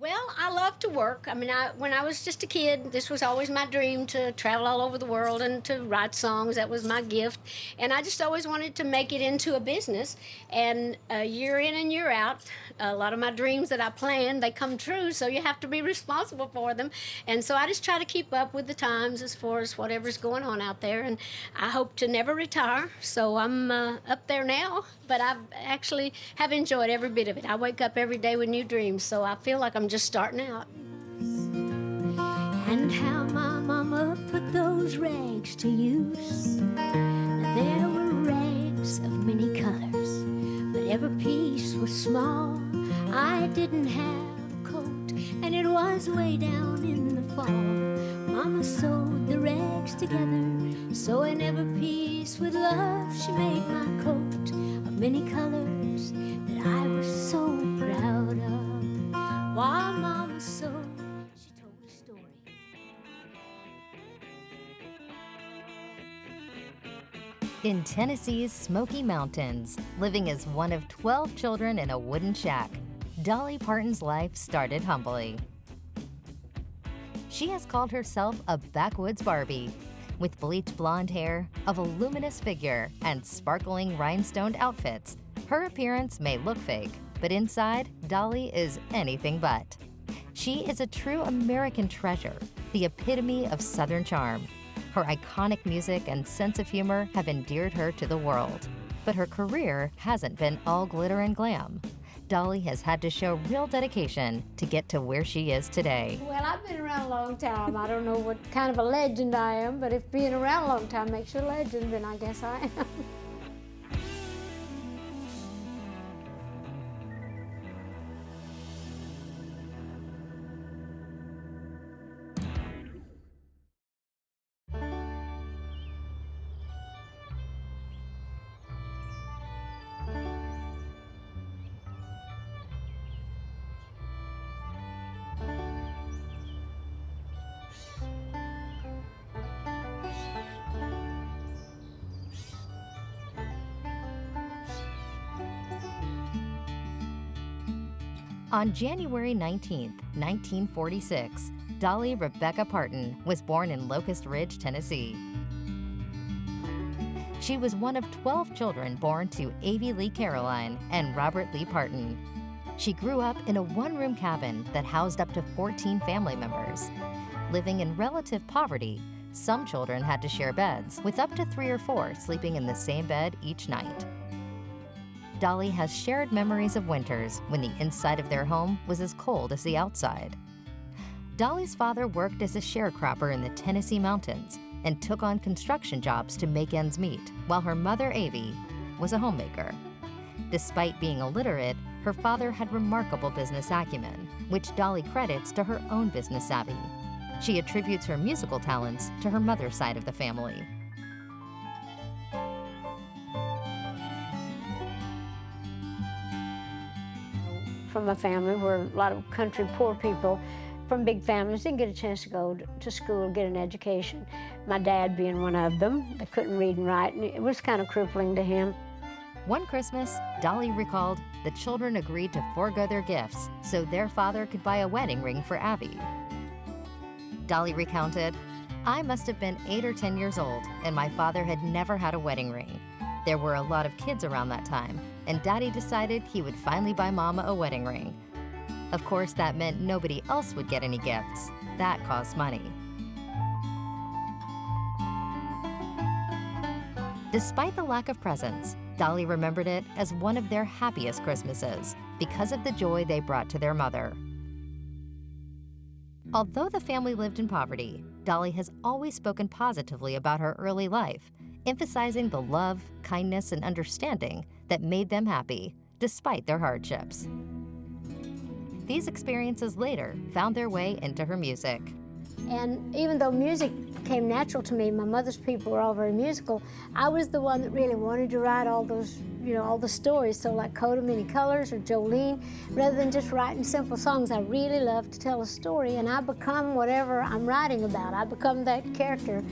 Well, I love to work. I mean, when I was just a kid, this was always my dream to travel all over the world and to write songs. That was my gift. And I just always wanted to make it into a business. And year in and year out, a lot of my dreams that I planned, they come true. So you have to be responsible for them. And so I just try to keep up with the times as far as whatever's going on out there. And I hope to never retire. So I'm up there now. But I've actually have enjoyed every bit of it. I wake up every day with new dreams. So I feel like I'm just starting out. And how my mama put those rags to use. Now, there were rags of many colors, but every piece was small. I didn't have a coat, and it was way down in the fall. Mama sewed the rags together, sewing every piece with love. She made my coat of many colors that I was so proud of. While Mama sewed, she told a story. In Tennessee's Smoky Mountains, living as one of 12 children in a wooden shack, Dolly Parton's life started humbly. She has called herself a backwoods Barbie. With bleached blonde hair, a voluminous figure, and sparkling rhinestoned outfits, her appearance may look fake, but inside, Dolly is anything but. She is a true American treasure, the epitome of Southern charm. Her iconic music and sense of humor have endeared her to the world. But her career hasn't been all glitter and glam. Dolly has had to show real dedication to get to where she is today. Well, I've been around a long time. I don't know what kind of a legend I am, but if being around a long time makes you a legend, then I guess I am. On January 19, 1946, Dolly Rebecca Parton was born in Locust Ridge, Tennessee. She was one of 12 children born to Avie Lee Caroline and Robert Lee Parton. She grew up in a one-room cabin that housed up to 14 family members. Living in relative poverty, some children had to share beds, with up to 3 or 4 sleeping in the same bed each night. Dolly has shared memories of winters when the inside of their home was as cold as the outside. Dolly's father worked as a sharecropper in the Tennessee mountains and took on construction jobs to make ends meet, while her mother, Avie, was a homemaker. Despite being illiterate, her father had remarkable business acumen, which Dolly credits to her own business savvy. She attributes her musical talents to her mother's side of the family. From a family where a lot of country poor people from big families didn't get a chance to go to school, get an education. My dad being one of them. They couldn't read and write, and it was kind of crippling to him. One Christmas, Dolly recalled the children agreed to forego their gifts so their father could buy a wedding ring for Abby. Dolly recounted, "I must have been 8 or 10 years old, and my father had never had a wedding ring. There were a lot of kids around that time, and Daddy decided he would finally buy Mama a wedding ring. Of course, that meant nobody else would get any gifts. That cost money." Despite the lack of presents, Dolly remembered it as one of their happiest Christmases because of the joy they brought to their mother. Although the family lived in poverty, Dolly has always spoken positively about her early life, emphasizing the love, kindness, and understanding that made them happy, despite their hardships. These experiences later found their way into her music. And even though music came natural to me, my mother's people were all very musical, I was the one that really wanted to write all those, all the stories. So like Coat of Many Colors or Jolene, rather than just writing simple songs, I really love to tell a story, and I become whatever I'm writing about. I become that character.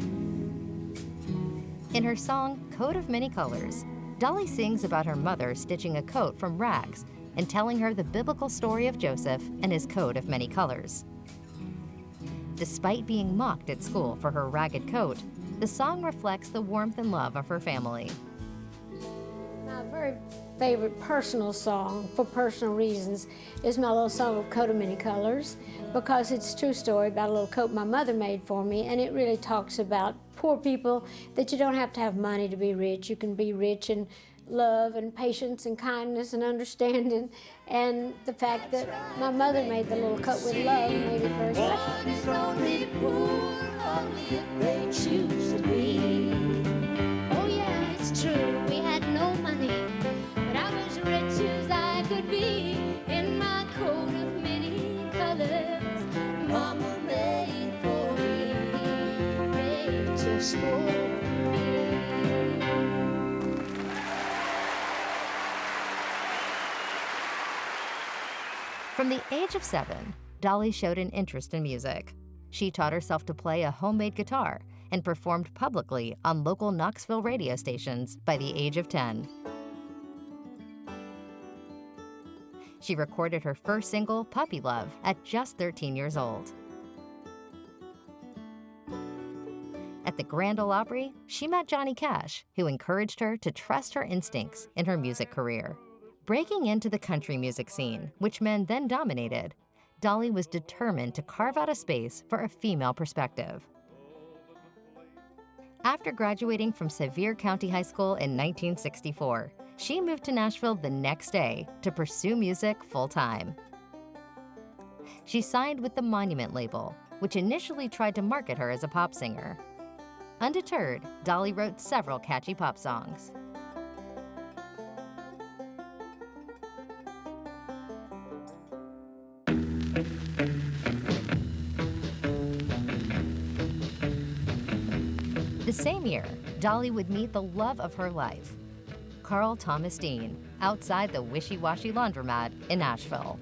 In her song, Coat of Many Colors, Dolly sings about her mother stitching a coat from rags and telling her the biblical story of Joseph and his coat of many colors. Despite being mocked at school for her ragged coat, the song reflects the warmth and love of her family. My very favorite personal song, for personal reasons, is my little song of Coat of Many Colors, because it's a true story about a little coat my mother made for me, and it really talks about poor people, that you don't have to have money to be rich. You can be rich in love and patience and kindness and understanding, and the fact that my mother made the little coat with love made it very special. Only poor, only if they choose to be. Oh yeah, it's true, we had no money, but I was rich as I could be in my coat of many colors. Mama made for me, made just for me. From the age of 7, Dolly showed an interest in music. She taught herself to play a homemade guitar and performed publicly on local Knoxville radio stations by the age of 10. She recorded her first single, Puppy Love, at just 13 years old. At the Grand Ole Opry, she met Johnny Cash, who encouraged her to trust her instincts in her music career. Breaking into the country music scene, which men then dominated, Dolly was determined to carve out a space for a female perspective. After graduating from Sevier County High School in 1964, she moved to Nashville the next day to pursue music full-time. She signed with the Monument label, which initially tried to market her as a pop singer. Undeterred, Dolly wrote several catchy pop songs. The same year, Dolly would meet the love of her life, Carl Thomas Dean, outside the Wishy Washy laundromat in Nashville.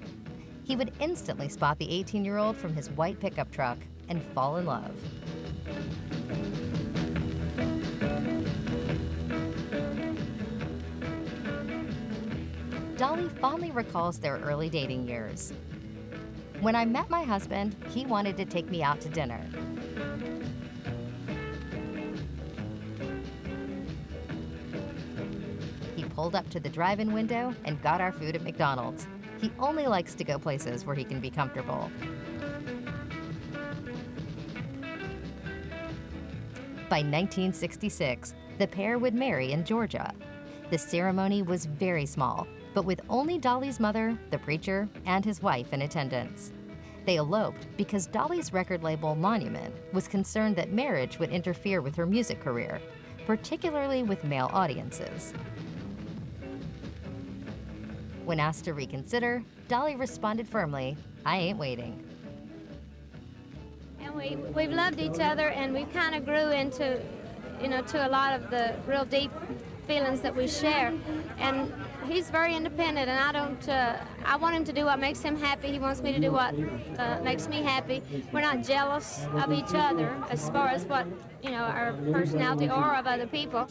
He would instantly spot the 18-year-old from his white pickup truck and fall in love. Dolly fondly recalls their early dating years. When I met my husband, he wanted to take me out to dinner. He pulled up to the drive-in window and got our food at McDonald's. He only likes to go places where he can be comfortable. By 1966, the pair would marry in Georgia. The ceremony was very small, but with only Dolly's mother, the preacher, and his wife in attendance. They eloped because Dolly's record label, Monument, was concerned that marriage would interfere with her music career, particularly with male audiences. When asked to reconsider, Dolly responded firmly, "I ain't waiting." And we've loved each other, and we kind of grew into, to a lot of the real deep feelings that we share. And he's very independent, and I want him to do what makes him happy. He wants me to do what makes me happy. We're not jealous of each other as far as what, our personality or of other people.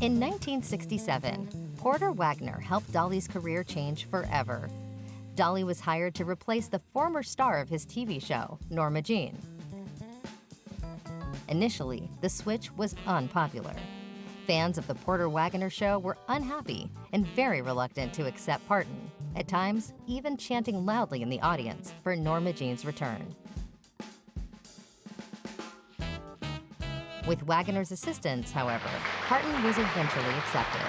In 1967, Porter Wagoner helped Dolly's career change forever. Dolly was hired to replace the former star of his TV show, Norma Jean. Initially, the switch was unpopular. Fans of the Porter Wagoner show were unhappy and very reluctant to accept Parton, at times even chanting loudly in the audience for Norma Jean's return. With Wagoner's assistance, however, Parton was eventually accepted.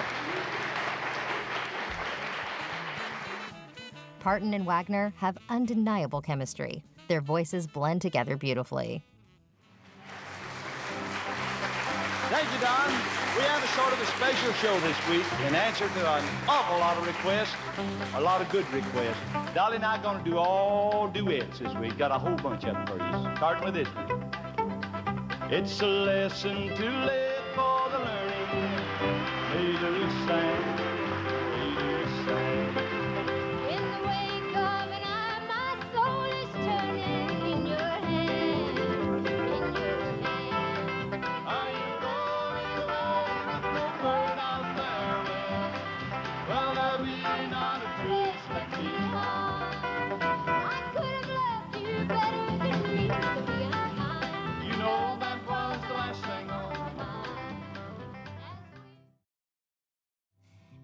Parton and Wagoner have undeniable chemistry. Their voices blend together beautifully. Thank you, Don. We have a sort of a special show this week in answer to an awful lot of requests, a lot of good requests. Dolly and I are going to do all duets this week. Got a whole bunch of them for you, starting with this one. It's a lesson to live for the learning. Later sang, later sang. In the wake of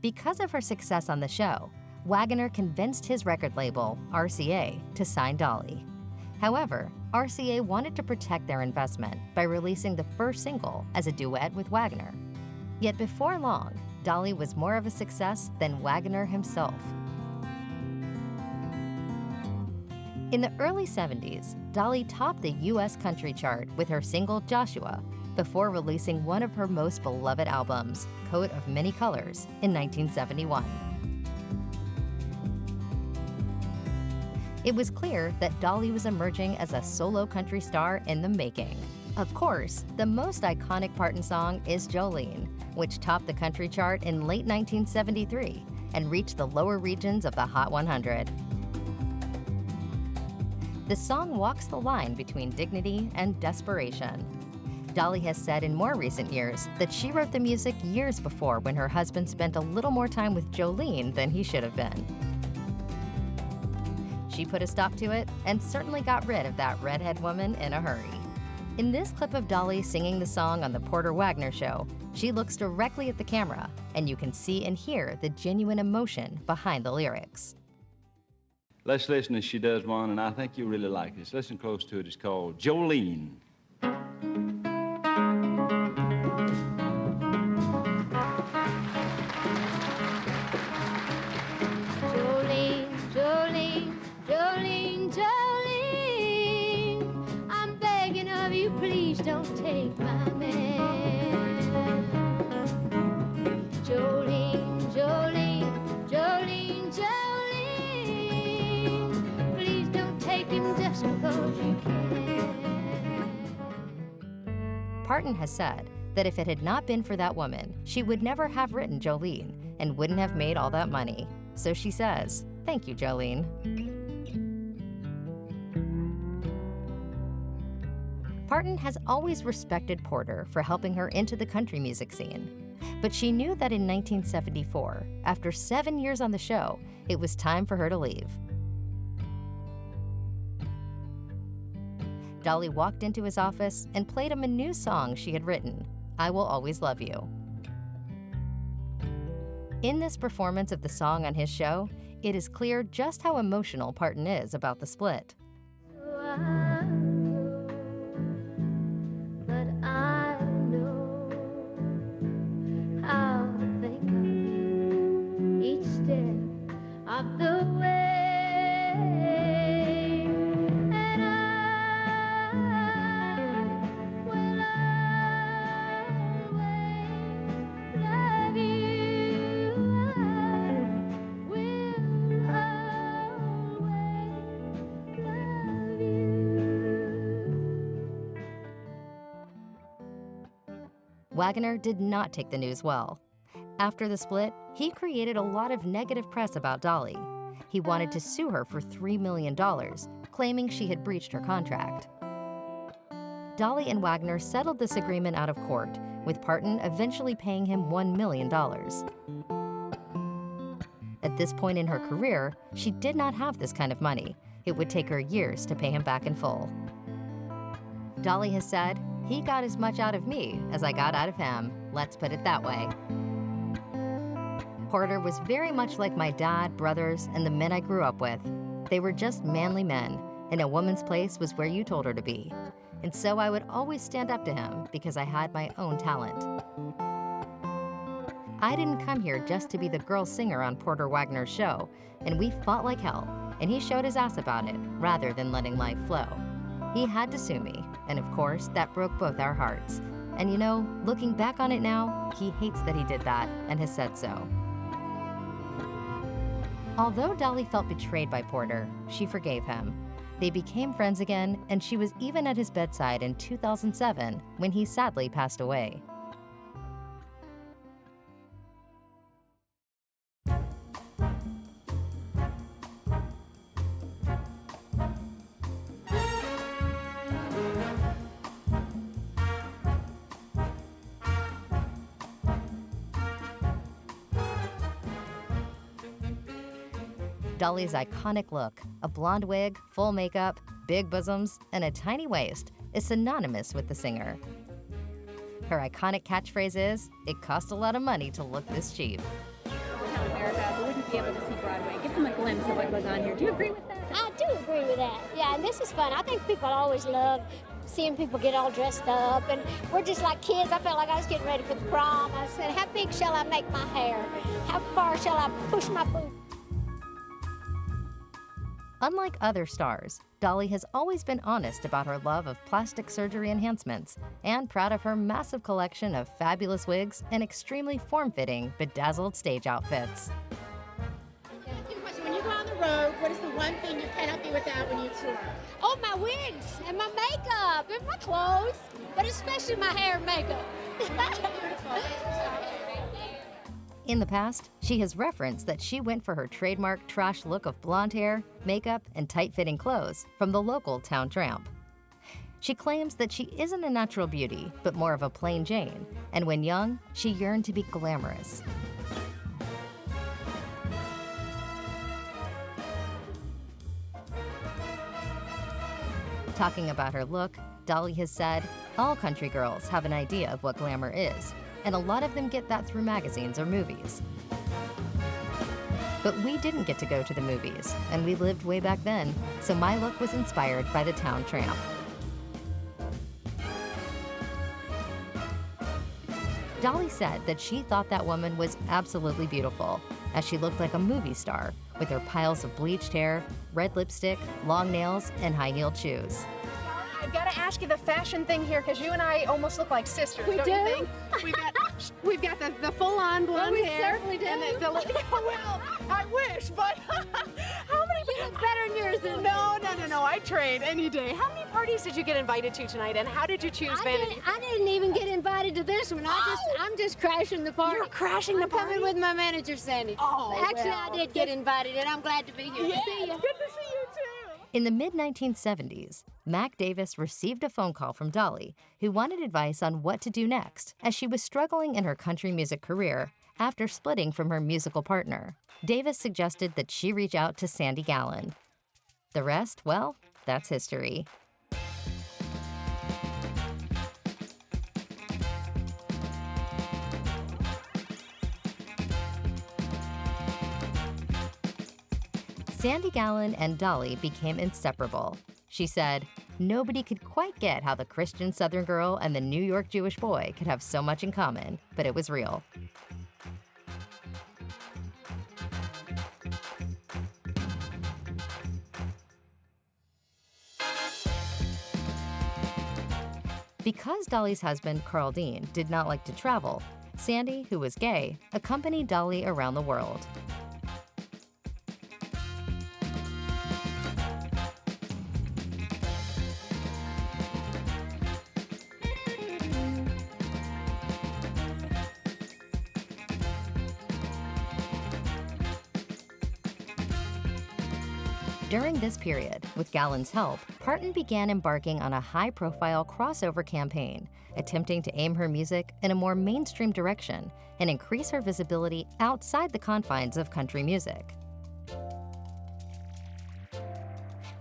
Because of her success on the show, Wagoner convinced his record label, RCA, to sign Dolly. However, RCA wanted to protect their investment by releasing the first single as a duet with Wagoner. Yet before long, Dolly was more of a success than Wagoner himself. In the early 70s, Dolly topped the US country chart with her single Joshua before releasing one of her most beloved albums, Coat of Many Colors, in 1971. It was clear that Dolly was emerging as a solo country star in the making. Of course, the most iconic Parton song is Jolene, which topped the country chart in late 1973 and reached the lower regions of the Hot 100. The song walks the line between dignity and desperation. Dolly has said in more recent years that she wrote the music years before when her husband spent a little more time with Jolene than he should have been. She put a stop to it and certainly got rid of that redhead woman in a hurry. In this clip of Dolly singing the song on the Porter Wagoner show, she looks directly at the camera, and you can see and hear the genuine emotion behind the lyrics. Let's listen as she does one, and I think you'll really like this. Listen close to it. It's called Jolene. Jolene, Jolene, Jolene, Jolene, I'm begging of you, please don't take my man. Jolene, Jolene, Jolene, Jolene, please don't take him just because you can. Parton has said that if it had not been for that woman, she would never have written Jolene and wouldn't have made all that money. So she says, "Thank you, Jolene." Parton has always respected Porter for helping her into the country music scene. But she knew that in 1974, after 7 years on the show, it was time for her to leave. Dolly walked into his office and played him a new song she had written, "I Will Always Love You." In this performance of the song on his show, it is clear just how emotional Parton is about the split. But I know I'll think of you each step of the way. And I will always love you. I will always love you. Wagoner did not take the news well. After the split, he created a lot of negative press about Dolly. He wanted to sue her for $3 million, claiming she had breached her contract. Dolly and Wagoner settled this agreement out of court, with Parton eventually paying him $1 million. At this point in her career, she did not have this kind of money. It would take her years to pay him back in full. Dolly has said, "He got as much out of me as I got out of him. Let's put it that way." Porter was very much like my dad, brothers, and the men I grew up with. They were just manly men, and a woman's place was where you told her to be. And so I would always stand up to him because I had my own talent. I didn't come here just to be the girl singer on Porter Wagoner's show, and we fought like hell, and he showed his ass about it rather than letting life flow. He had to sue me, and of course, that broke both our hearts. And you know, looking back on it now, he hates that he did that and has said so. Although Dolly felt betrayed by Porter, she forgave him. They became friends again, and she was even at his bedside in 2007 when he sadly passed away. Dolly's iconic look, a blonde wig, full makeup, big bosoms, and a tiny waist, is synonymous with the singer. Her iconic catchphrase is, "It cost a lot of money to look this cheap." be able to see Broadway. Give them a glimpse of what goes on here. Do you agree with that? I do agree with that. Yeah, and this is fun. I think people always love seeing people get all dressed up, and we're just like kids. I felt like I was getting ready for the prom. I said, how big shall I make my hair? How far shall I push my boots? Unlike other stars, Dolly has always been honest about her love of plastic surgery enhancements and proud of her massive collection of fabulous wigs and extremely form-fitting, bedazzled stage outfits. When you go on the road, what is the one thing you cannot be without when you tour? Oh, my wigs and my makeup and my clothes, but especially my hair and makeup. In the past, she has referenced that she went for her trademark trash look of blonde hair, makeup, and tight-fitting clothes from the local town tramp. She claims that she isn't a natural beauty, but more of a plain Jane, and when young, she yearned to be glamorous. Talking about her look, Dolly has said, all country girls have an idea of what glamour is, and a lot of them get that through magazines or movies. But we didn't get to go to the movies, and we lived way back then, so my look was inspired by the town tramp. Dolly said that she thought that woman was absolutely beautiful, as she looked like a movie star, with her piles of bleached hair, red lipstick, long nails, and high-heeled shoes. I've got to ask you the fashion thing here, because you and I almost look like sisters, We don't do? you think? We've got the full-on blonde we hair. certainly do. And well, I wish, but how many You look better than yours than No, I trade any day. How many parties did you get invited to tonight, and how did you choose Vanity? I didn't even get invited to this one. I'm just crashing the party. You're crashing the I'm party? coming with my manager, Sandy. Oh, Actually, well. I did get invited, and I'm glad to be here. Yeah, To see you. it's good to see you, too. In the mid-1970s, Mac Davis received a phone call from Dolly, who wanted advice on what to do next, as she was struggling in her country music career after splitting from her musical partner. Davis suggested that she reach out to Sandy Gallen. The rest, well, that's history. Sandy Gallen and Dolly became inseparable. She said, nobody could quite get how the Christian Southern girl and the New York Jewish boy could have so much in common, but it was real. Because Dolly's husband, Carl Dean, did not like to travel, Sandy, who was gay, accompanied Dolly around the world. During this period, with Gallen's help, Parton began embarking on a high-profile crossover campaign, attempting to aim her music in a more mainstream direction and increase her visibility outside the confines of country music.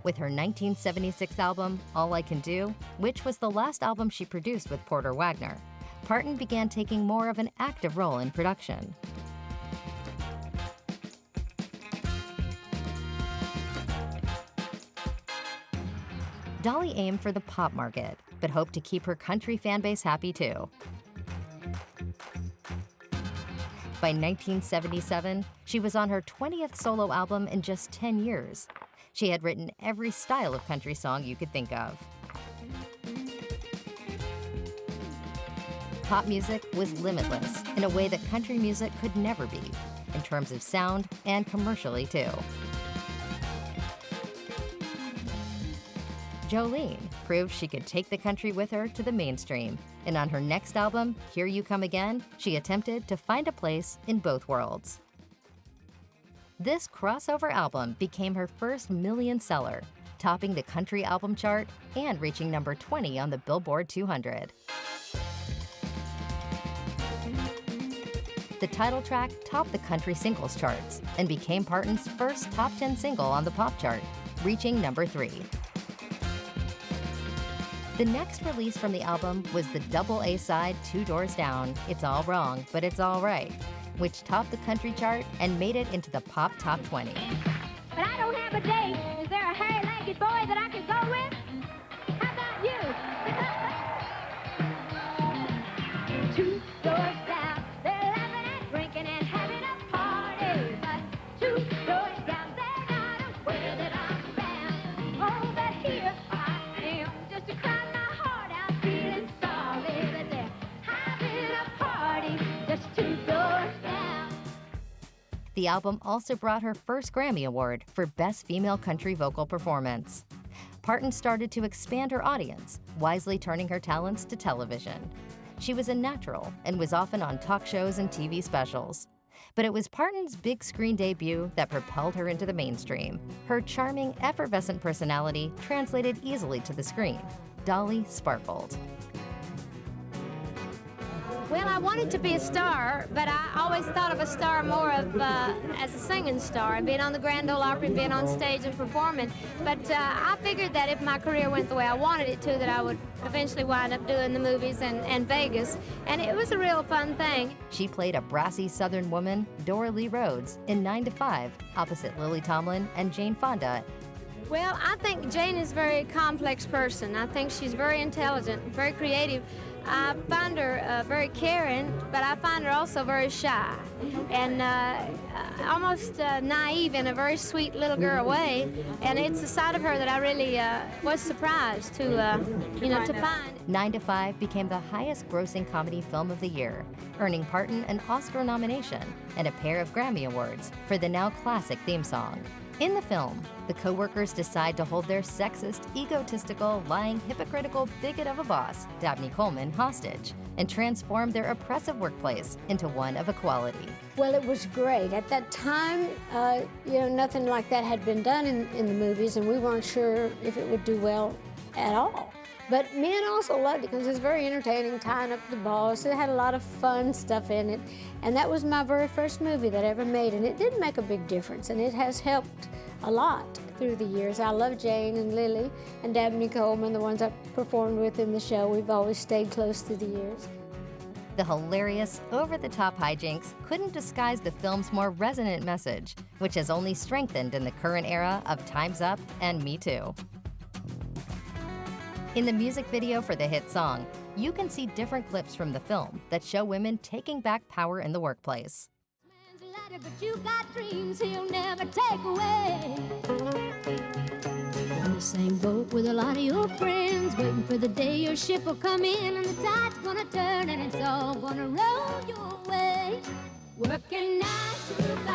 With her 1976 album, All I Can Do, which was the last album she produced with Porter Wagoner, Parton began taking more of an active role in production. Dolly aimed for the pop market, but hoped to keep her country fan base happy too. By 1977, she was on her 20th solo album in just 10 years. She had written every style of country song you could think of. Pop music was limitless in a way that country music could never be, in terms of sound and commercially too. Jolene proved she could take the country with her to the mainstream, and on her next album, Here You Come Again, she attempted to find a place in both worlds. This crossover album became her first million seller, topping the country album chart and reaching number 20 on the Billboard 200. The title track topped the country singles charts and became Parton's first top 10 single on the pop chart, reaching number 3. The next release from the album was the double A-side Two Doors Down, It's All Wrong, But It's All Right, which topped the country chart and made it into the pop top 20. But I don't have a date. Is there a hairy-legged boy that I could go with? How about you? 2 doors down, they're laughing and drinking and having a party. But 2 doors down, they're not aware that I'm bound. Oh, but here I am, just to cry my heart out, feeling sorry that they're having a party just 2 doors down. The album also brought her first Grammy Award for Best Female Country Vocal Performance. Parton started to expand her audience, wisely turning her talents to television. She was a natural and was often on talk shows and TV specials. But it was Parton's big screen debut that propelled her into the mainstream. Her charming, effervescent personality translated easily to the screen. Dolly sparkled. Well, I wanted to be a star, but I always thought of a star more of as a singing star, and being on the Grand Ole Opry, being on stage and performing. But I figured that if my career went the way I wanted it to, that I would eventually wind up doing the movies and Vegas, and it was a real fun thing. She played a brassy Southern woman, Dora Lee Rhodes, in 9 to 5, opposite Lily Tomlin and Jane Fonda. Well, I think Jane is a very complex person. I think she's very intelligent, very creative. I find her very caring, but I find her also very shy and almost naive in a very sweet little girl way. And it's a side of her that I really was surprised to find. 9 to 5 became the highest grossing comedy film of the year, earning Parton an Oscar nomination and a pair of Grammy Awards for the now classic theme song. In the film, the co-workers decide to hold their sexist, egotistical, lying, hypocritical bigot of a boss, Dabney Coleman, hostage and transform their oppressive workplace into one of equality. Well, it was great. At that time, nothing like that had been done in the movies, and we weren't sure if it would do well at all. But men also loved it because it was very entertaining, tying up the boss. It had a lot of fun stuff in it. And that was my very first movie that I ever made, and it did make a big difference, and it has helped a lot through the years. I love Jane and Lily and Dabney Coleman, the ones I performed with in the show. We've always stayed close through the years. The hilarious, over-the-top hijinks couldn't disguise the film's more resonant message, which has only strengthened in the current era of Time's Up and Me Too. In the music video for the hit song, you can see different clips from the film that show women taking back power in the workplace. Man's a ladder, but you got dreams he'll never take away. In the same boat with a lot of your friends, waiting for the day your ship will come in and the tide's gonna turn and it's all gonna roll your way. Working 9 to 5,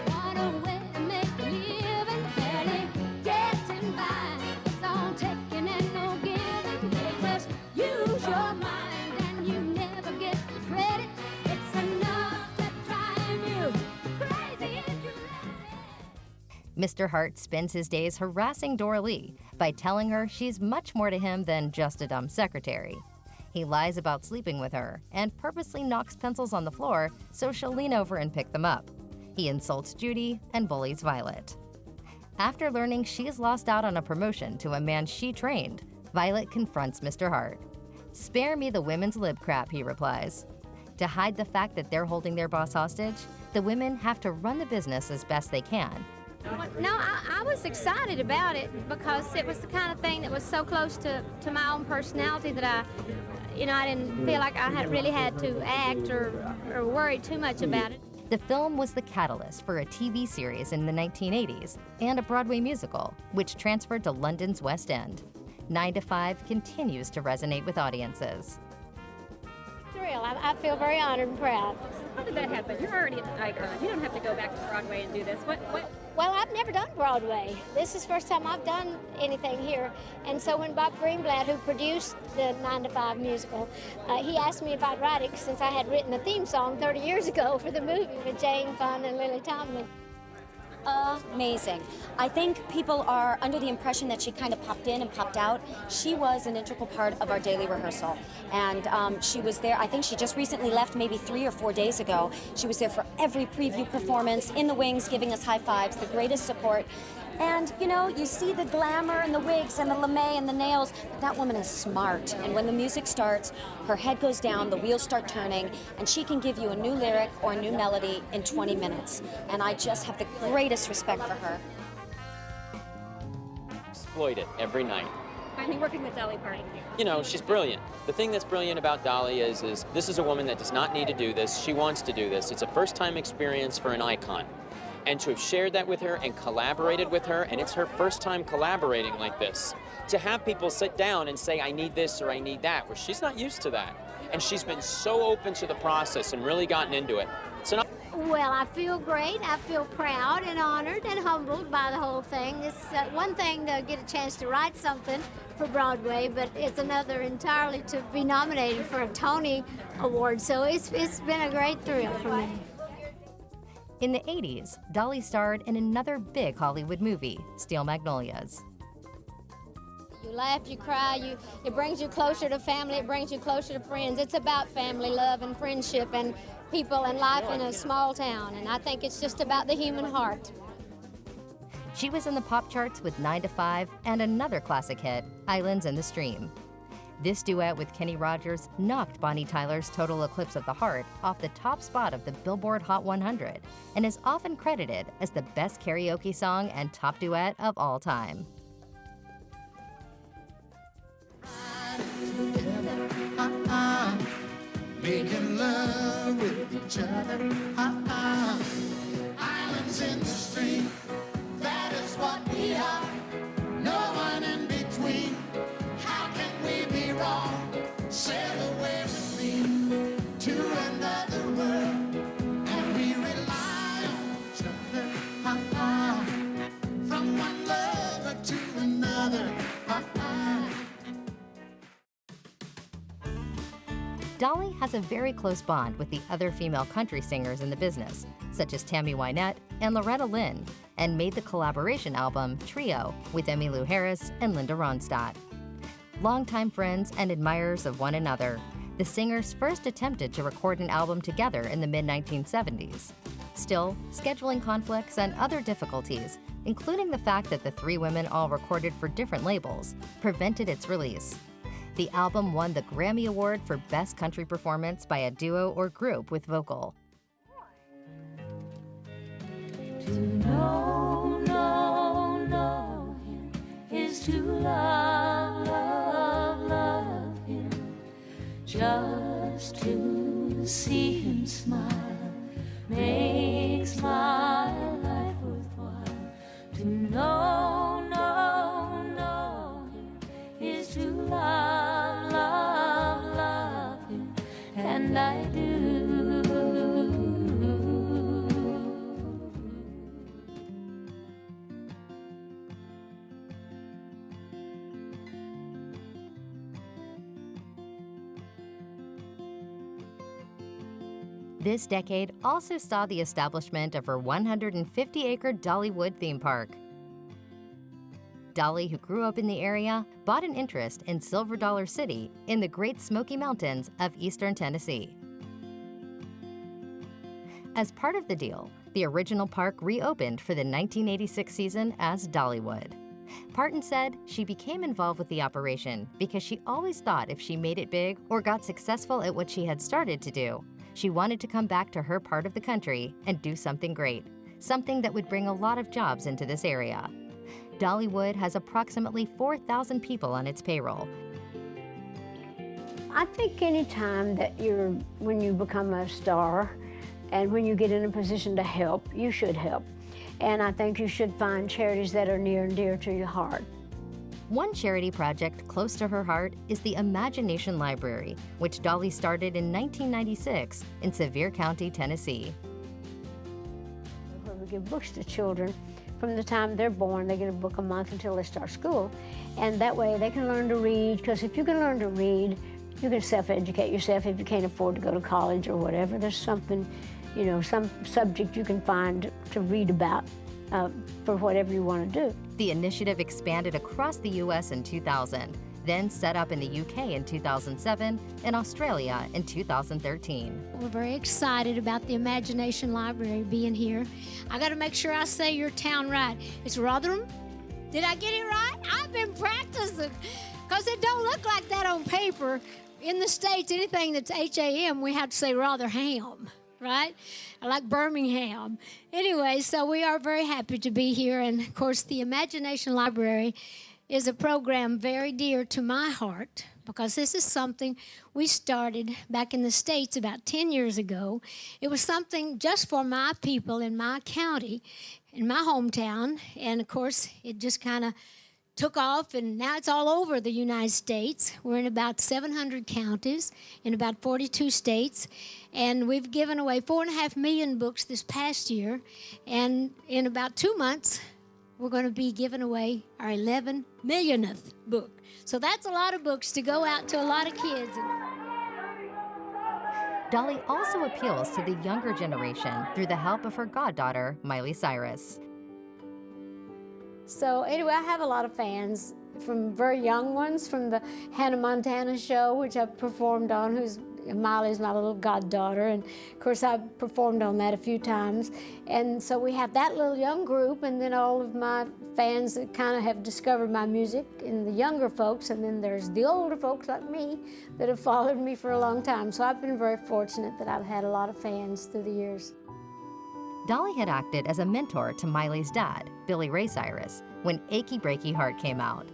what a way to make a living, barely getting by. It's all taking and no giving. They just use your mind and you never get the credit. It's enough to drive you crazy if you let it. Mr. Hart spends his days harassing Dora Lee by telling her she's much more to him than just a dumb secretary. He lies about sleeping with her and purposely knocks pencils on the floor so she'll lean over and pick them up. He insults Judy and bullies Violet. After learning she's lost out on a promotion to a man she trained, Violet confronts Mr. Hart. "Spare me the women's lib crap," he replies. To hide the fact that they're holding their boss hostage, the women have to run the business as best they can. No, I was excited about it because it was the kind of thing that was so close to my own personality that I didn't feel like I really had to act or worry too much about it. The film was the catalyst for a TV series in the 1980s and a Broadway musical, which transferred to London's West End. 9 to 5 continues to resonate with audiences. Thrill. I feel very honored and proud. How did that happen? You're already an icon. You don't have to go back to Broadway and do this. What? Well, I've never done Broadway. This is the first time I've done anything here. And so when Bob Greenblatt, who produced the 9 to 5 musical, he asked me if I'd write it since I had written a theme song 30 years ago for the movie with Jane Fonda and Lily Tomlin. amazing. I think people are under the impression that she kind of popped in and popped out. She was an integral part of our daily rehearsal. And she was there, I think she just recently left maybe 3 or 4 days ago. She was there for every preview performance, in the wings, giving us high fives, the greatest support. And, you know, you see the glamour and the wigs and the lame and the nails, but that woman is smart. And when the music starts, her head goes down, the wheels start turning, and she can give you a new lyric or a new melody in 20 minutes. And I just have the greatest respect for her. Exploit it every night. Finally working with Dolly Parton. You know, she's brilliant. The thing that's brilliant about Dolly is this is a woman that does not need to do this. She wants to do this. It's a first-time experience for an icon. And to have shared that with her and collaborated with her, and it's her first time collaborating like this, to have people sit down and say, I need this or I need that, where she's not used to that. And she's been so open to the process and really gotten into it. Well, I feel great. I feel proud and honored and humbled by the whole thing. It's one thing to get a chance to write something for Broadway, but it's another entirely to be nominated for a Tony Award. So it's been a great thrill for me. In the 80s, Dolly starred in another big Hollywood movie, Steel Magnolias. You laugh, you cry, it brings you closer to family, it brings you closer to friends. It's about family, love, and friendship, and people and life in a small town, and I think it's just about the human heart. She was in the pop charts with 9 to 5 and another classic hit, Islands in the Stream. This duet with Kenny Rogers knocked Bonnie Tyler's Total Eclipse of the Heart off the top spot of the Billboard Hot 100 and is often credited as the best karaoke song and top duet of all time. Making love with each other, islands in the stream, that is what we are, no one in between. How can we be wrong? Sail away with me to another world, and we rely on each other, from one lover to another. Dolly has a very close bond with the other female country singers in the business, such as Tammy Wynette and Loretta Lynn, and made the collaboration album Trio with Emmylou Harris and Linda Ronstadt. Longtime friends and admirers of one another, the singers first attempted to record an album together in the mid-1970s. Still, scheduling conflicts and other difficulties, including the fact that the three women all recorded for different labels, prevented its release. The album won the Grammy Award for Best Country Performance by a Duo or Group with Vocal. To know him is to love him. Just to see him smile makes my life worthwhile. To know him is to love him, and I do. This decade also saw the establishment of her 150-acre Dollywood theme park. Dolly, who grew up in the area, bought an interest in Silver Dollar City in the Great Smoky Mountains of eastern Tennessee. As part of the deal, the original park reopened for the 1986 season as Dollywood. Parton said she became involved with the operation because she always thought if she made it big or got successful at what she had started to do, she wanted to come back to her part of the country and do something great, something that would bring a lot of jobs into this area. Dollywood has approximately 4,000 people on its payroll. I think any time that when you become a star and when you get in a position to help, you should help. And I think you should find charities that are near and dear to your heart. One charity project close to her heart is the Imagination Library, which Dolly started in 1996 in Sevier County, Tennessee. Where we give books to children. From the time they're born, they get a book a month until they start school. And that way they can learn to read, because if you can learn to read, you can self-educate yourself if you can't afford to go to college or whatever. There's something, some subject you can find to read about for whatever you want to do. The initiative expanded across the U.S. in 2000, then set up in the UK in 2007 and Australia in 2013. We're very excited about the Imagination Library being here. I got to make sure I say your town right. It's Rotherham? Did I get it right? I've been practicing because it don't look like that on paper. In the States, anything that's H-A-M, we have to say Rotherham, right? Like Birmingham. Anyway, so we are very happy to be here. And, of course, the Imagination Library is a program very dear to my heart because this is something we started back in the States about 10 years ago. It was something just for my people in my county, in my hometown, and of course it just kind of took off, and now it's all over the United States. We're in about 700 counties in about 42 states, and we've given away 4.5 million books this past year, and in about 2 months we're going to be giving away our 11 millionth book. So that's a lot of books to go out to a lot of kids. Dolly also appeals to the younger generation through the help of her goddaughter, Miley Cyrus. So anyway, I have a lot of fans, from very young ones, from the Hannah Montana show, which I've performed on, Miley's my little goddaughter, and of course I've performed on that a few times. And so we have that little young group, and then all of my fans that kind of have discovered my music, and the younger folks, and then there's the older folks like me that have followed me for a long time. So I've been very fortunate that I've had a lot of fans through the years. Dolly had acted as a mentor to Miley's dad, Billy Ray Cyrus, when Achy Breaky Heart came out.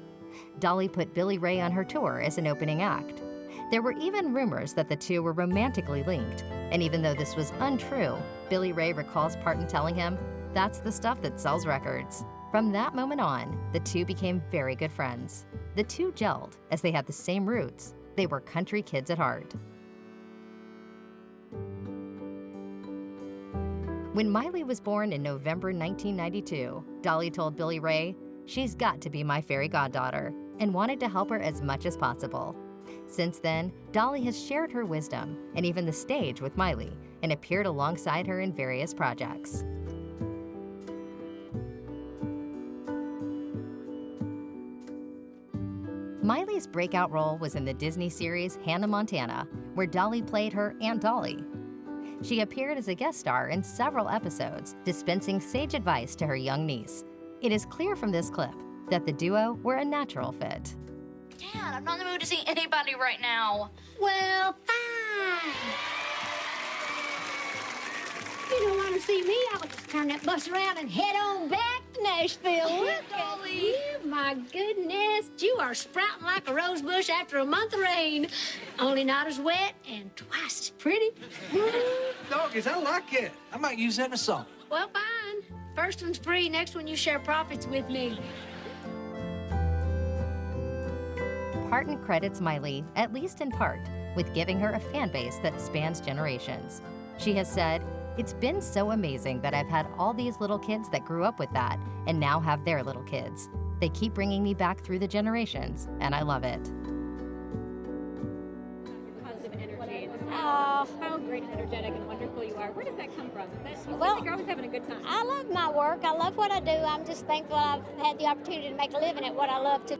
Dolly put Billy Ray on her tour as an opening act. There were even rumors that the two were romantically linked, and even though this was untrue, Billy Ray recalls Parton telling him, "That's the stuff that sells records." From that moment on, the two became very good friends. The two gelled as they had the same roots. They were country kids at heart. When Miley was born in November 1992, Dolly told Billy Ray, "She's got to be my fairy goddaughter," and wanted to help her as much as possible. Since then, Dolly has shared her wisdom and even the stage with Miley and appeared alongside her in various projects. Miley's breakout role was in the Disney series Hannah Montana, where Dolly played her Aunt Dolly. She appeared as a guest star in several episodes, dispensing sage advice to her young niece. It is clear from this clip that the duo were a natural fit. Dad, I'm not in the mood to see anybody right now. Well, fine. You don't want to see me, I'll just turn that bus around and head on back to Nashville. Look at you, my goodness. You are sprouting like a rose bush after a month of rain. Only not as wet and twice as pretty. Doggies, I like it. I might use that in a song. Well, fine. First one's free, next one you share profits with me. Parton credits Miley, at least in part, with giving her a fan base that spans generations. She has said, "It's been so amazing that I've had all these little kids that grew up with that and now have their little kids. They keep bringing me back through the generations, and I love it." Positive energy. How great and energetic and wonderful you are. Where does that come from? Is that, Well, you're always having a good time? I love my work. I love what I do. I'm just thankful I've had the opportunity to make a living at what I love to.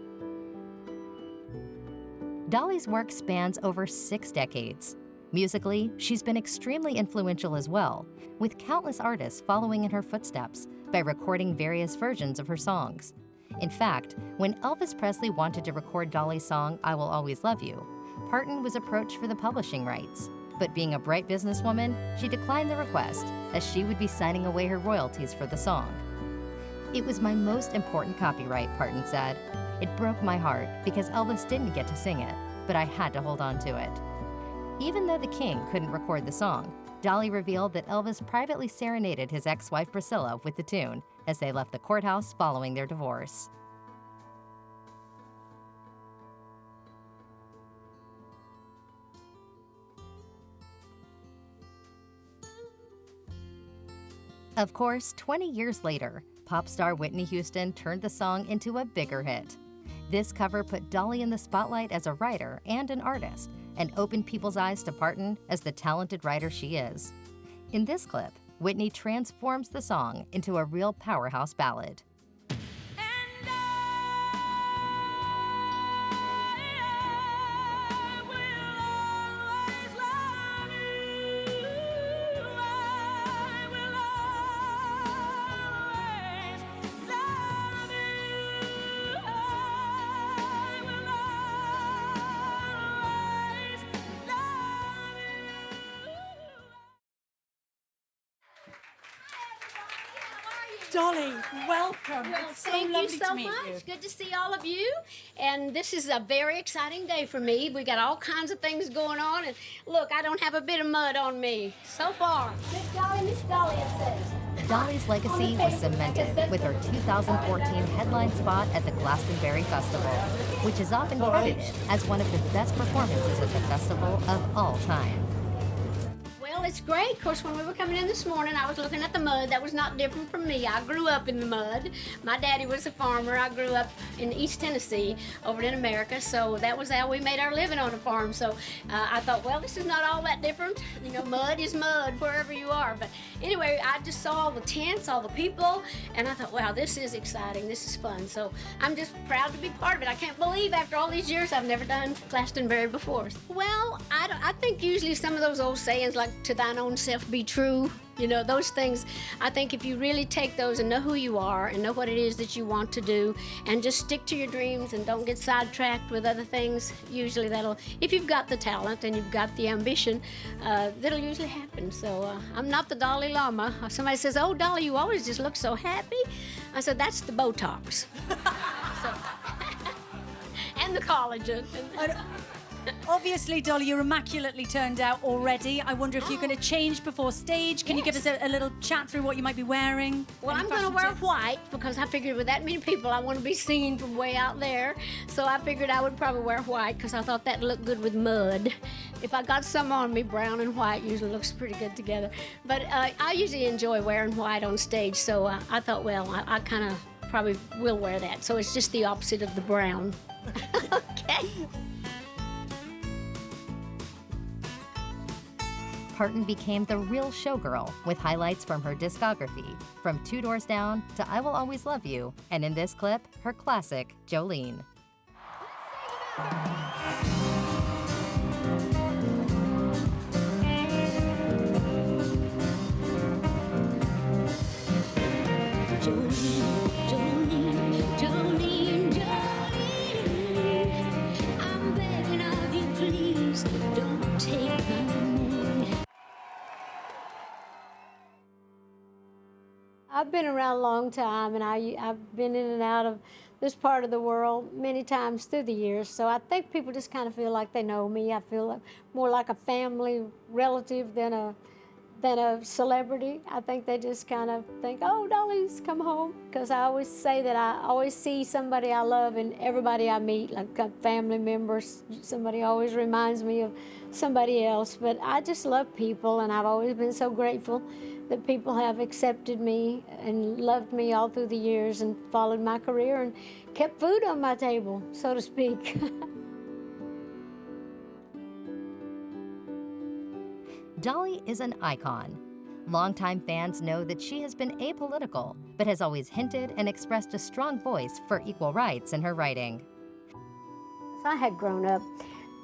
Dolly's work spans over 6 decades. Musically, she's been extremely influential as well, with countless artists following in her footsteps by recording various versions of her songs. In fact, when Elvis Presley wanted to record Dolly's song, "I Will Always Love You," Parton was approached for the publishing rights. But being a bright businesswoman, she declined the request, as she would be signing away her royalties for the song. "It was my most important copyright," Parton said. "It broke my heart because Elvis didn't get to sing it, but I had to hold on to it." Even though the king couldn't record the song, Dolly revealed that Elvis privately serenaded his ex-wife Priscilla with the tune as they left the courthouse following their divorce. Of course, 20 years later, pop star Whitney Houston turned the song into a bigger hit. This cover put Dolly in the spotlight as a writer and an artist, and opened people's eyes to Parton as the talented writer she is. In this clip, Whitney transforms the song into a real powerhouse ballad. Dolly, welcome. Well, It's so thank you lovely so to meet much. you. Good to see all of you. And this is a very exciting day for me. We got all kinds of things going on. And look, I don't have a bit of mud on me so far. Miss Dolly, Miss Dolly, it says. Dolly's legacy was cemented with her 2014 headline spot at the Glastonbury Festival, which is often credited as one of the best performances at the festival of all time. Well, it's great. Of course, when we were coming in this morning, I was looking at the mud. That was not different from me. I grew up in the mud. My daddy was a farmer. I grew up in East Tennessee over in America, so that was how we made our living on a farm. So I thought, well, this is not all that different. You know, mud is mud wherever you are. But anyway, I just saw all the tents, all the people, and I thought, wow, this is exciting. This is fun. So I'm just proud to be part of it. I can't believe after all these years I've never done Glastonbury before. Well, I think usually some of those old sayings like, to thine own self be true, you know, those things, I think if you really take those and know who you are and know what it is that you want to do and just stick to your dreams and don't get sidetracked with other things, usually that'll, if you've got the talent and you've got the ambition, that'll usually happen. So I'm not the Dalai Lama. Somebody says, oh, Dolly, you always just look so happy. I said, that's the Botox. So, and the collagen. Obviously, Dolly, you're immaculately turned out already. I wonder if you're going to change before stage. Can you give us a little chat through what you might be wearing? Well, I'm going to wear white because I figured with that many people, I want to be seen from way out there. So I figured I would probably wear white because I thought that looked good with mud. If I got some on me, brown and white usually looks pretty good together. But I usually enjoy wearing white on stage, so I thought, well, I kind of probably will wear that. So it's just the opposite of the brown. Okay. Parton became the real showgirl with highlights from her discography, from Two Doors Down to I Will Always Love You, and in this clip, her classic, Jolene. I've been around a long time, and I've been in and out of this part of the world many times through the years, so I think people just kind of feel like they know me. I feel like more like a family relative than a celebrity. I think they just kind of think, oh, Dolly's come home, because I always say that I always see somebody I love in everybody I meet, like a family members. Somebody always reminds me of somebody else, but I just love people, and I've always been so grateful that people have accepted me and loved me all through the years and followed my career and kept food on my table, so to speak. Dolly is an icon. Longtime fans know that she has been apolitical, but has always hinted and expressed a strong voice for equal rights in her writing. I had grown up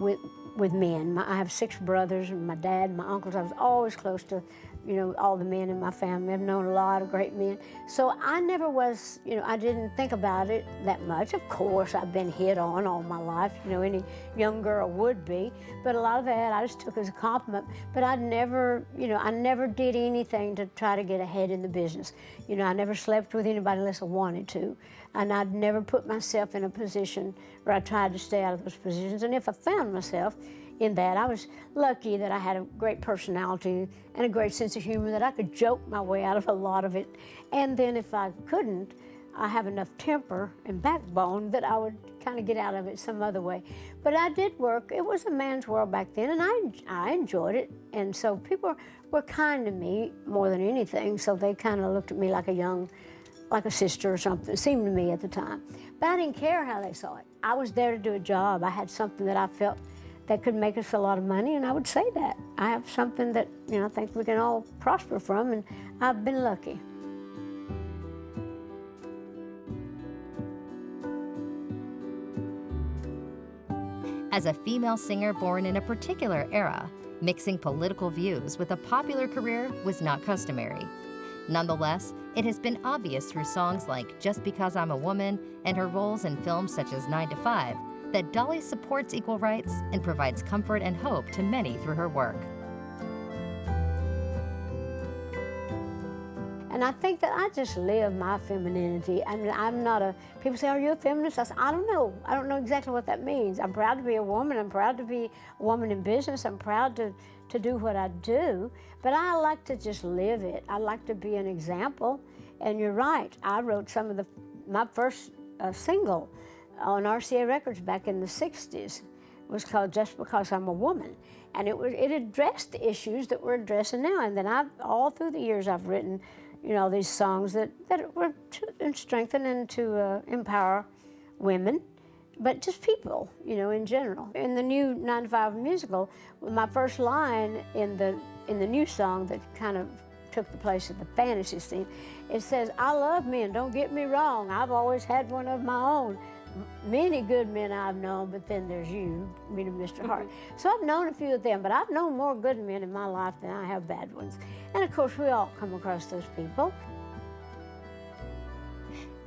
with men. I have 6 brothers, and my dad, my uncles. I was always close to, you know, all the men in my family. I've known a lot of great men. So I never was, you know, I didn't think about it that much. Of course, I've been hit on all my life, you know, any young girl would be. But a lot of that I just took as a compliment. But I never, you know, I never did anything to try to get ahead in the business. You know, I never slept with anybody unless I wanted to. And I'd never put myself in a position where I tried to stay out of those positions. And if I found myself in that, I was lucky that I had a great personality and a great sense of humor that I could joke my way out of a lot of it. And then if I couldn't, I have enough temper and backbone that I would kind of get out of it some other way. But I did work. It was a man's world back then, and I enjoyed it. And so people were kind to me more than anything, so they kind of looked at me like a sister or something, it seemed to me at the time. But I didn't care how they saw it. I was there to do a job. I had something that I felt that could make us a lot of money, and I would say that. I have something that, you know, I think we can all prosper from, and I've been lucky. As a female singer born in a particular era, mixing political views with a popular career was not customary. Nonetheless, it has been obvious through songs like Just Because I'm a Woman and her roles in films such as 9 to 5 that Dolly supports equal rights and provides comfort and hope to many through her work. And I think that I just live my femininity. I mean, I'm not a, people say, are you a feminist? I say, I don't know. I don't know exactly what that means. I'm proud to be a woman. I'm proud to be a woman in business. I'm proud to do what I do. But I like to just live it. I like to be an example. And you're right. I wrote some of my first single on RCA Records back in the 60s. It was called Just Because I'm a Woman. And it addressed the issues that we're addressing now. And then all through the years I've written, you know, these songs that were to strengthen and to empower women, but just people, you know, in general. In the new 9 to 5 musical, my first line in the new song that kind of took the place of the fantasy scene, it says, I love men, don't get me wrong, I've always had one of my own. Many good men I've known, but then there's you, meaning Mr. Hart. So I've known a few of them, but I've known more good men in my life than I have bad ones. And of course, we all come across those people.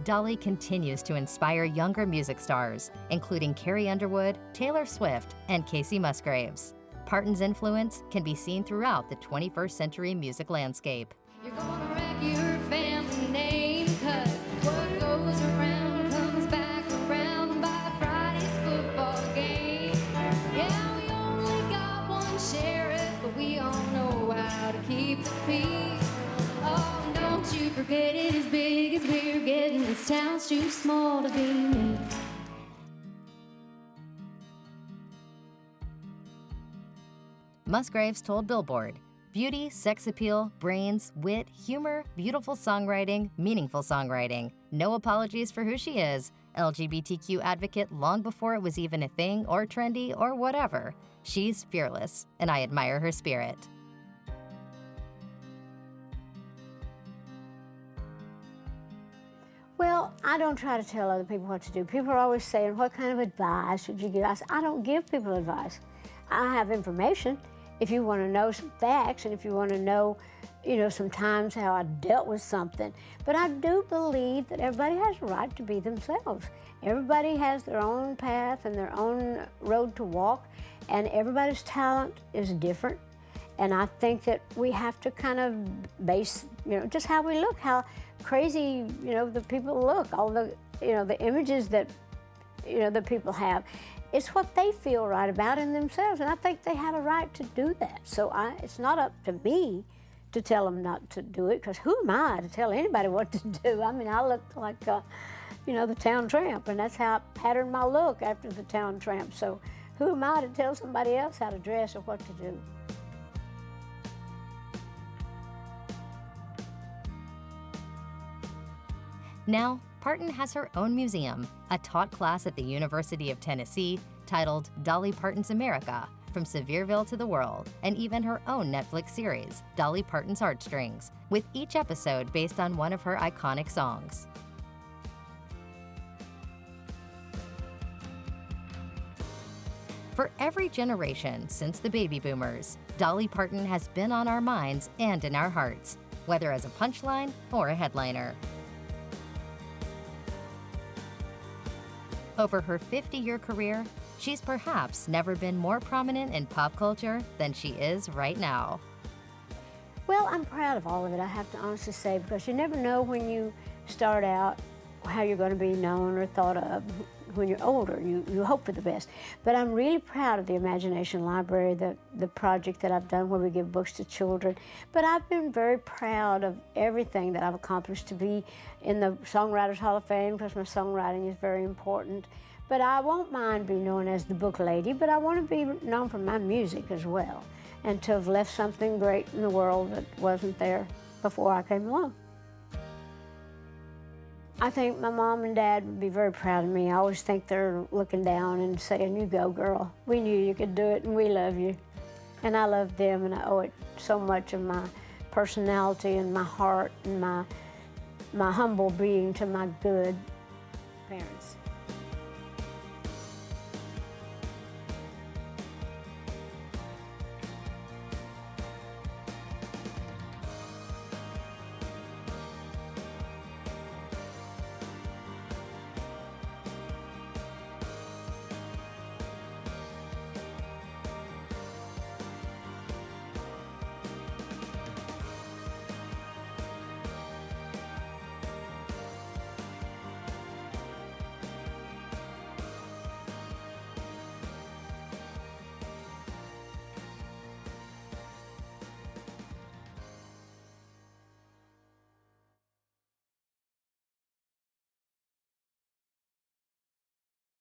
Dolly continues to inspire younger music stars, including Carrie Underwood, Taylor Swift, and Casey Musgraves. Parton's influence can be seen throughout the 21st century music landscape. You're gonna wreck your family name, 'cause what goes around comes back around by Friday's football game. Yeah, we only got one sheriff, but we all know how to keep the peace. Oh, don't you forget it, as big as we're getting, this town's too small to be me. Musgraves told Billboard, beauty, sex appeal, brains, wit, humor, beautiful songwriting, meaningful songwriting. No apologies for who she is. LGBTQ advocate long before it was even a thing or trendy or whatever. She's fearless, and I admire her spirit. Well, I don't try to tell other people what to do. People are always saying, what kind of advice should you give? I say, I don't give people advice. I have information. If you want to know some facts and if you want to know, you know, sometimes how I dealt with something. But I do believe that everybody has a right to be themselves. Everybody has their own path and their own road to walk, and everybody's talent is different. And I think that we have to kind of base, you know, just how we look, how crazy, you know, the people look, all the, you know, the images that, you know, the people have. It's what they feel right about in themselves, and I think they have a right to do that. So it's not up to me to tell them not to do it, because who am I to tell anybody what to do? I mean, I look like, you know, the town tramp, and that's how I patterned my look after the town tramp. So who am I to tell somebody else how to dress or what to do? Now, Parton has her own museum, a taught class at the University of Tennessee titled Dolly Parton's America, From Sevierville to the World, and even her own Netflix series, Dolly Parton's Heartstrings, with each episode based on one of her iconic songs. For every generation since the baby boomers, Dolly Parton has been on our minds and in our hearts, whether as a punchline or a headliner. Over her 50-year career, she's perhaps never been more prominent in pop culture than she is right now. Well, I'm proud of all of it, I have to honestly say, because you never know when you start out how you're going to be known or thought of when you're older. You hope for the best. But I'm really proud of the Imagination Library, the project that I've done where we give books to children. But I've been very proud of everything that I've accomplished, to be in the Songwriters Hall of Fame, because my songwriting is very important. But I won't mind being known as the book lady, but I want to be known for my music as well, and to have left something great in the world that wasn't there before I came along. I think my mom and dad would be very proud of me. I always think they're looking down and saying, "You go, girl. We knew you could do it, and we love you." And I love them, and I owe it so much of my personality and my heart and my humble being to my good parents.